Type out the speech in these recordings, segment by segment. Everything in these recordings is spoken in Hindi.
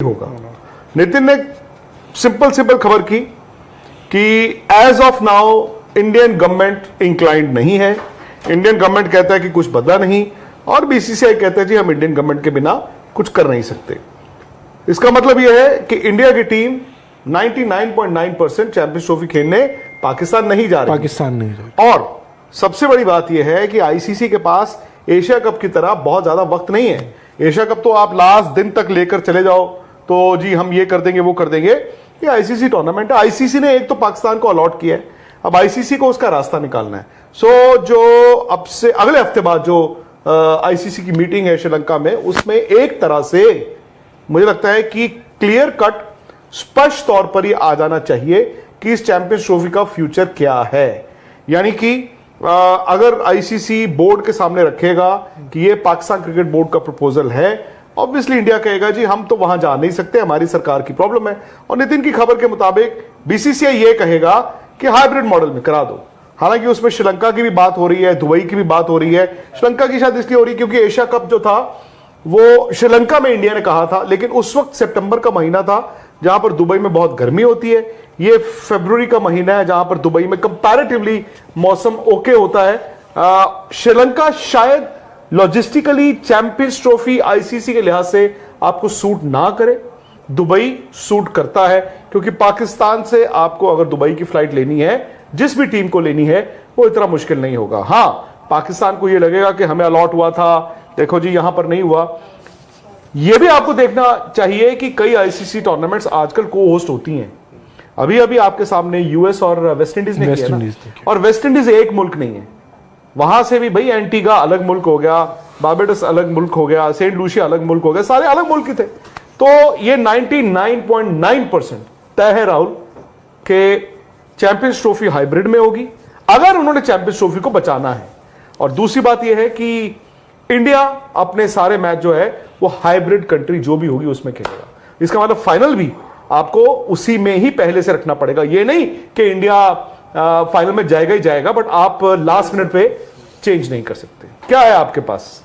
होगा। नितिन ने सिंपल खबर की कि as of now Indian government inclined नहीं है। इंडियन गवर्नमेंट कहता है कि कुछ बदला नहीं, और बीसीसीआई कहता है जी हम इंडियन गवर्नमेंट के बिना कुछ कर नहीं सकते। इसका मतलब यह है कि इंडिया की टीम 99.9% चैंपियंस ट्रॉफी खेलने पाकिस्तान नहीं जा रही। और सबसे बड़ी बात यह है कि आईसीसी के पास एशिया कप की तरह बहुत ज्यादा वक्त नहीं है। एशिया कप तो आप लास्ट दिन तक लेकर चले जाओ तो जी हम ये कर देंगे वो कर देंगे। ये आईसीसी टूर्नामेंट है। आईसीसी ने एक तो पाकिस्तान को अलॉट किया है, अब आईसीसी को उसका रास्ता निकालना है। सो जो अब से अगले हफ्ते बाद जो आईसीसी की मीटिंग है श्रीलंका में, उसमें एक तरह से मुझे लगता है कि क्लियर कट स्पष्ट तौर पर यह आ जाना चाहिए कि इस चैंपियंस ट्रॉफी का फ्यूचर क्या है। यानी कि अगर आईसीसी बोर्ड के सामने रखेगा कि यह पाकिस्तान क्रिकेट बोर्ड का प्रपोजल है, ऑब्वियसली इंडिया कहेगा जी हम तो वहां जा नहीं सकते, हमारी सरकार की प्रॉब्लम है। और नितिन की खबर के मुताबिक बीसीसीआई ये कहेगा कि हाइब्रिड मॉडल में करा दो। हालांकि उसमें श्रीलंका की भी बात हो रही है, दुबई की भी बात हो रही है। श्रीलंका की शायद इसलिए हो रही है क्योंकि एशिया कप जो था वो श्रीलंका में इंडिया ने कहा था, लेकिन उस वक्त सितंबर का महीना था जहां पर दुबई में बहुत गर्मी होती है। ये फरवरी का महीना है जहां पर दुबई में कंपैरेटिवली मौसम ओके होता है। श्रीलंका शायद लॉजिस्टिकली चैंपियंस ट्रॉफी आईसीसी के लिहाज से आपको सूट ना करे, दुबई सूट करता है, क्योंकि पाकिस्तान से आपको अगर दुबई की फ्लाइट लेनी है, जिस भी टीम को लेनी है, वो इतना मुश्किल नहीं होगा। हां, पाकिस्तान को यह लगेगा कि हमें अलॉट हुआ था, देखो जी यहां पर नहीं हुआ। यह भी आपको देखना चाहिए कि कई आईसीसी टूर्नामेंट्स आजकल को होस्ट होती हैं। अभी आपके सामने यूएस और वेस्ट इंडीज ने किया ना, और वेस्ट इंडीज एक मुल्क नहीं है। वहां से भी भाई एंटीगा अलग मुल्क हो गया, बारबाडोस अलग मुल्क हो गया, सेंट लूसिया अलग मुल्क हो गया, सारे अलग मुल्क ही थे। तो ये 99.9% तय है राहुल के चैंपियंस ट्रॉफी हाइब्रिड में होगी, अगर उन्होंने चैंपियंस ट्रॉफी को बचाना है। और दूसरी बात यह है कि इंडिया अपने सारे मैच जो है वो हाइब्रिड कंट्री जो भी होगी उसमें खेलेगा। इसका मतलब फाइनल भी आपको उसी में ही पहले से रखना पड़ेगा। ये नहीं कि इंडिया फाइनल में जाएगा ही जाएगा, बट आप लास्ट मिनट पे चेंज नहीं कर सकते। क्या है आपके पास?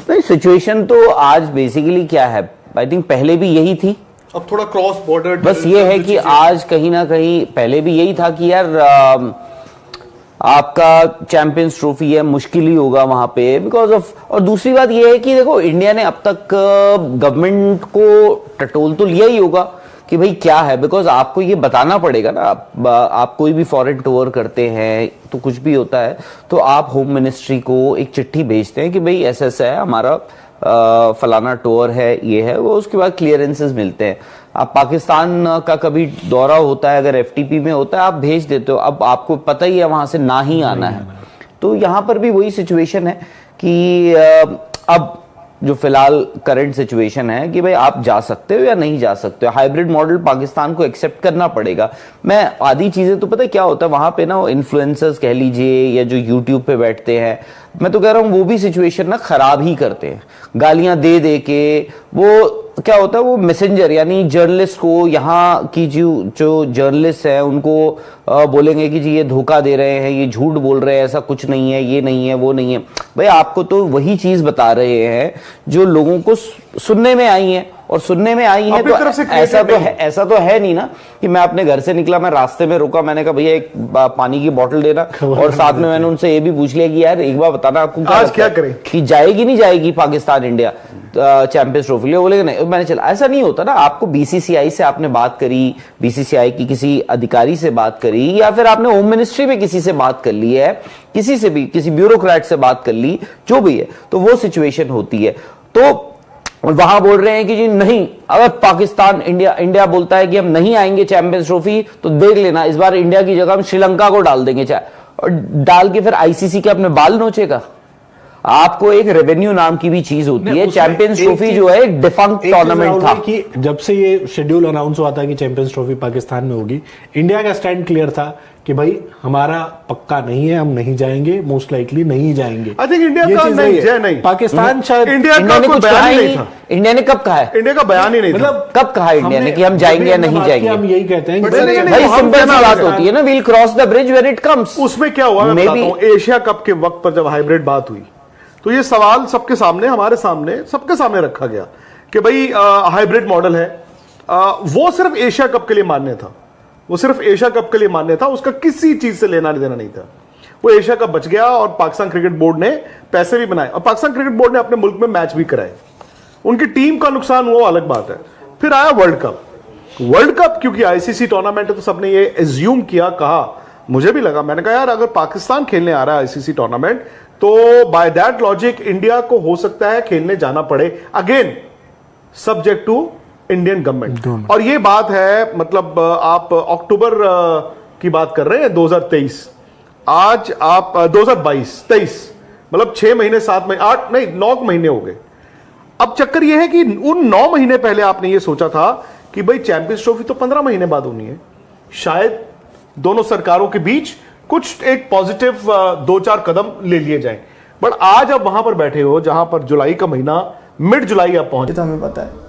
नहीं, सिचुएशन तो आज बेसिकली क्या है, आई थिंक पहले भी यही थी, अब थोड़ा क्रॉस बॉर्डर बस ये है कि आज कहीं ना कहीं पहले भी यही था कि यार आपका चैंपियंस ट्रॉफी है, मुश्किल ही होगा वहां पे बिकॉज ऑफ। और दूसरी बात ये है कि देखो इंडिया ने अब तक गवर्नमेंट को टटोल तो लिया ही होगा कि भाई क्या है, बिकॉज आपको ये बताना पड़ेगा ना। आप कोई भी फॉरेन टूर करते हैं तो कुछ भी होता है तो आप होम मिनिस्ट्री को एक चिट्ठी भेजते हैं कि भाई ऐसा ऐसा है, हमारा फलाना टूर है, ये है वो, उसके बाद क्लियरेंसेस मिलते हैं। आप पाकिस्तान का कभी दौरा होता है, अगर एफटीपी में होता है, आप भेज देते हो, अब आपको पता ही है वहां से ना ही आना है। तो यहां पर भी वही सिचुएशन है कि अब जो फिलहाल करंट सिचुएशन है कि भाई आप जा सकते हो या नहीं जा सकते हो। हाइब्रिड मॉडल पाकिस्तान को एक्सेप्ट करना पड़ेगा। मैं आधी चीजें तो पता है क्या होता है वहां पे ना, वो इन्फ्लुएंसर्स कह लीजिए या जो यूट्यूब पे बैठते हैं, मैं तो कह रहा हूं वो भी सिचुएशन ना खराब ही करते हैं, गालियां दे दे के। वो क्या होता है, वो मैसेंजर यानी जर्नलिस्ट को, यहाँ की जो जर्नलिस्ट है उनको बोलेंगे कि जी ये धोखा दे रहे हैं, ये झूठ बोल रहे हैं, ऐसा कुछ नहीं है, ये नहीं है, वो नहीं है। भाई आपको तो वही चीज बता रहे हैं जो लोगों को सुनने में आई है, और सुनने में आई है तो ऐसा तो है नहीं ना कि मैं अपने घर से निकला, मैं रास्ते में रुका, मैंने कहा भैया एक पानी की बोतल देना, और साथ में मैंने उनसे ये भी पूछ लिया कि यार एक बार बताना आपको आज क्या करें कि जाएगी नहीं जाएगी पाकिस्तान इंडिया चैंपियंस ट्रॉफी लिए, बोलेगा नहीं, मैंने चला। ऐसा नहीं होता ना। आपको बीसीसीआई से आपने बात करी, बीसीसीआई की किसी अधिकारी से बात करी, या फिर आपने होम मिनिस्ट्री में किसी से बात कर ली है, किसी से भी, किसी ब्यूरोक्रेट से बात कर ली, जो भी है, तो वो सिचुएशन होती है। तो वहां बोल रहे हैं कि जी नहीं, अगर पाकिस्तान इंडिया बोलता है कि हम नहीं आएंगे चैंपियंस ट्रॉफी, तो देख लेना इस बार इंडिया की जगह हम श्रीलंका को डाल देंगे, और डाल के फिर आईसीसी के अपने बाल नोचेगा। आपको एक रेवेन्यू नाम की भी चीज होती है। चैंपियंस ट्रॉफी जो है एक डिफंक्ट टूर्नामेंट था कि जब से ये शेड्यूल अनाउंस हुआ था कि चैंपियंस ट्रॉफी पाकिस्तान में होगी, इंडिया का स्टैंड क्लियर था कि भाई हमारा पक्का नहीं है, हम नहीं जाएंगे, मोस्ट लाइकली नहीं जाएंगे। आई थिंक इंडिया का नहीं, पाकिस्तान शायद इंडिया का कोई बयान ही नहीं था। इंडिया ने कब कहा है? इंडिया का बयान ही नहीं, मतलब कब कहा इंडिया ने कि हम जाएंगे या नहीं जाएंगे? हम यही कहते हैं भाई सिंपल सी बात होती है ना, we'll cross the bridge where it comes. उसमें क्या हुआ मैं बताता हूं। एशिया कप के वक्त पर जब हाइब्रिड बात हुई तो ये सवाल सबके सामने, हमारे सामने, सबके सामने रखा गया कि भाई हाइब्रिड मॉडल है, वो सिर्फ एशिया कप के लिए मान्य था, वो सिर्फ एशिया कप के लिए मान्य था, उसका किसी चीज से लेना देना नहीं था। वो एशिया कप बच गया और पाकिस्तान क्रिकेट बोर्ड ने पैसे भी बनाए और पाकिस्तान क्रिकेट बोर्ड ने अपने मुल्क में मैच भी कराए। उनकी टीम का नुकसान हुआ अलग बात है। फिर आया वर्ल्ड कप। वर्ल्ड कप क्योंकि आईसीसी टूर्नामेंट है तो सबने ये एज्यूम किया, कहा, मुझे भी लगा, मैंने कहा यार अगर पाकिस्तान खेलने आ रहा है आईसीसी टूर्नामेंट तो बाय दैट लॉजिक इंडिया को हो सकता है खेलने जाना पड़े, again subject to Indian government. और ये बात है, मतलब आप अक्टूबर की बात कर रहे हैं 2023, आज आप 2022-23, मतलब 6 महीने 7 महीने 8 नहीं 9 महीने हो गए। अब चक्कर यह है कि उन 9 महीने पहले आपने ये सोचा था कि भाई चैंपियंस ट्रॉफी तो 15 महीने बाद होनी है, शायद दोनों सरकारों के बीच कुछ एक पॉजिटिव 2-4 कदम ले लिए जाएं। बट आज आप वहां पर बैठे हो जहां पर जुलाई का महीना, मिड जुलाई आप पहुंचे। तो हमें पता है।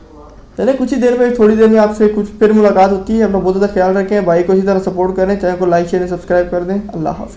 चले कुछ ही देर में, थोड़ी देर में आपसे कुछ फिर मुलाकात होती है। अपना बहुत ज़्यादा ख्याल रखें, भाई को इसी तरह सपोर्ट करें, चैनल को लाइक शेयर सब्सक्राइब कर दें। अल्लाह हाफिज़।